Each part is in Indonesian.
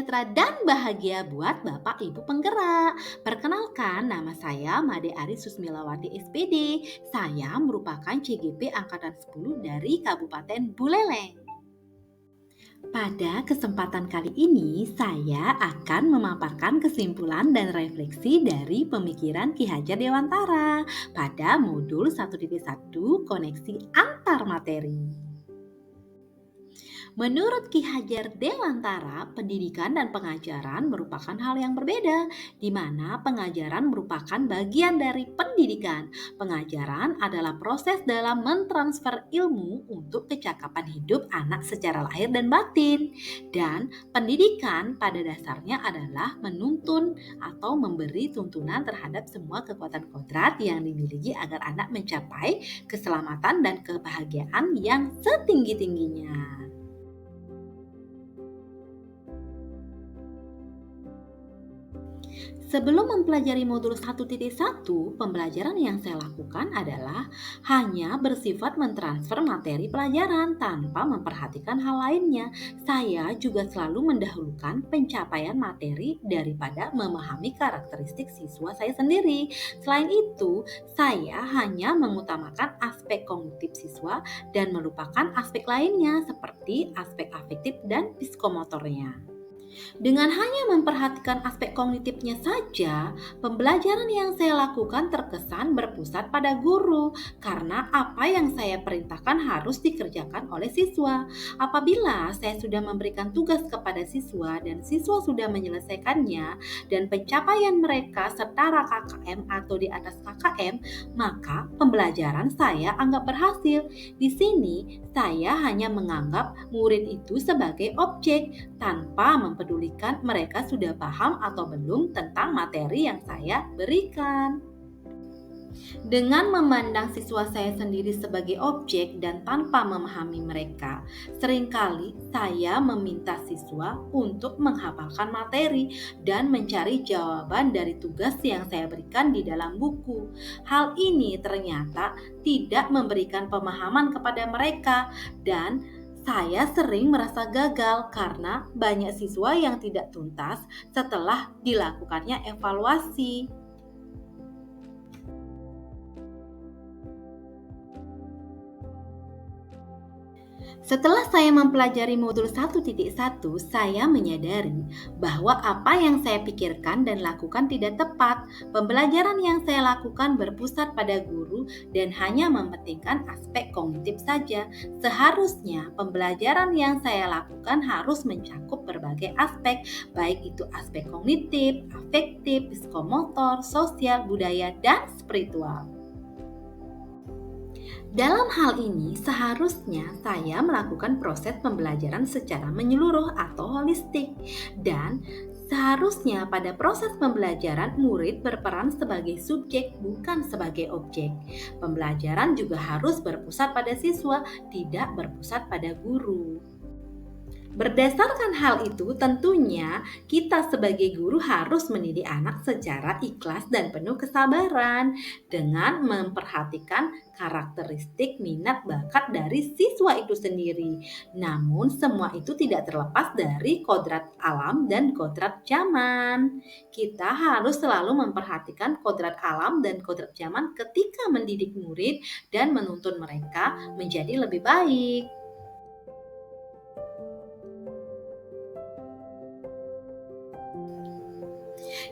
sejahtera dan bahagia buat Bapak Ibu penggerak. Perkenalkan, nama saya Made Ari Susmilawati SPD. Saya merupakan CGP Angkatan 10 dari Kabupaten Buleleng. Pada kesempatan kali ini, saya akan memaparkan kesimpulan dan refleksi dari pemikiran Ki Hajar Dewantara pada modul 1.1 koneksi antar materi. Menurut Ki Hajar Dewantara, pendidikan dan pengajaran merupakan hal yang berbeda, di mana pengajaran merupakan bagian dari pendidikan. Pengajaran adalah proses dalam mentransfer ilmu untuk kecakapan hidup anak secara lahir dan batin. Dan pendidikan pada dasarnya adalah menuntun atau memberi tuntunan terhadap semua kekuatan kodrat yang dimiliki agar anak mencapai keselamatan dan kebahagiaan yang setinggi-tingginya. Sebelum mempelajari modul 1.1, pembelajaran yang saya lakukan adalah hanya bersifat mentransfer materi pelajaran tanpa memperhatikan hal lainnya. Saya juga selalu mendahulukan pencapaian materi daripada memahami karakteristik siswa saya sendiri. Selain itu, saya hanya mengutamakan aspek kognitif siswa dan melupakan aspek lainnya seperti aspek afektif dan psikomotornya. Dengan hanya memperhatikan aspek kognitifnya saja, pembelajaran yang saya lakukan terkesan berpusat pada guru karena apa yang saya perintahkan harus dikerjakan oleh siswa. Apabila saya sudah memberikan tugas kepada siswa dan siswa sudah menyelesaikannya dan pencapaian mereka setara KKM atau di atas KKM, maka pembelajaran saya anggap berhasil. Di sini saya hanya menganggap murid itu sebagai objek tanpa mempedulikan mereka sudah paham atau belum tentang materi yang saya berikan. Dengan memandang siswa saya sendiri sebagai objek dan tanpa memahami mereka, seringkali saya meminta siswa untuk menghafalkan materi dan mencari jawaban dari tugas yang saya berikan di dalam buku. Hal ini ternyata tidak memberikan pemahaman kepada mereka dan saya sering merasa gagal karena banyak siswa yang tidak tuntas setelah dilakukannya evaluasi. Setelah saya mempelajari modul 1.1, saya menyadari bahwa apa yang saya pikirkan dan lakukan tidak tepat. Pembelajaran yang saya lakukan berpusat pada guru dan hanya mementingkan aspek kognitif saja. Seharusnya pembelajaran yang saya lakukan harus mencakup berbagai aspek, baik itu aspek kognitif, afektif, psikomotor, sosial, budaya, dan spiritual. Dalam hal ini, seharusnya saya melakukan proses pembelajaran secara menyeluruh atau holistik, dan seharusnya pada proses pembelajaran murid berperan sebagai subjek bukan sebagai objek. Pembelajaran juga harus berpusat pada siswa, tidak berpusat pada guru. Berdasarkan hal itu, tentunya kita sebagai guru harus mendidik anak secara ikhlas dan penuh kesabaran dengan memperhatikan karakteristik minat bakat dari siswa itu sendiri. Namun semua itu tidak terlepas dari kodrat alam dan kodrat zaman. Kita harus selalu memperhatikan kodrat alam dan kodrat zaman ketika mendidik murid dan menuntun mereka menjadi lebih baik.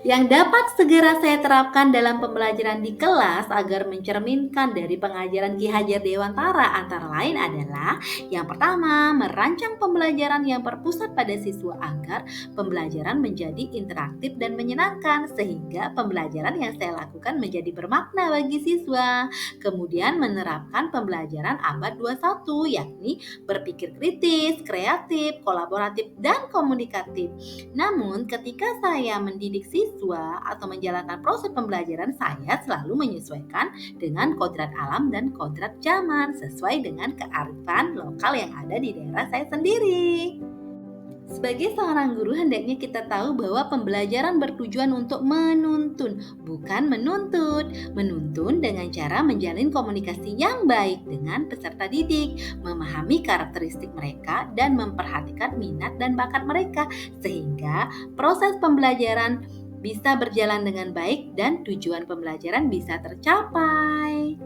Yang dapat segera saya terapkan dalam pembelajaran di kelas agar mencerminkan dari pengajaran Ki Hajar Dewantara antara lain adalah yang pertama, merancang pembelajaran yang berpusat pada siswa agar pembelajaran menjadi interaktif dan menyenangkan sehingga pembelajaran yang saya lakukan menjadi bermakna bagi siswa. Kemudian menerapkan pembelajaran abad 21 yakni berpikir kritis, kreatif, kolaboratif, dan komunikatif. Namun ketika saya mendidik siswa atau menjalankan proses pembelajaran, saya selalu menyesuaikan dengan kodrat alam dan kodrat zaman sesuai dengan kearifan lokal yang ada di daerah saya sendiri. Sebagai seorang guru, hendaknya kita tahu bahwa pembelajaran bertujuan untuk menuntun, bukan menuntut. Menuntun dengan cara menjalin komunikasi yang baik dengan peserta didik, memahami karakteristik mereka, dan memperhatikan minat dan bakat mereka, sehingga proses pembelajaran bisa berjalan dengan baik dan tujuan pembelajaran bisa tercapai.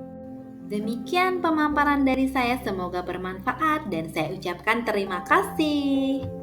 Demikian pemaparan dari saya, semoga bermanfaat dan saya ucapkan terima kasih.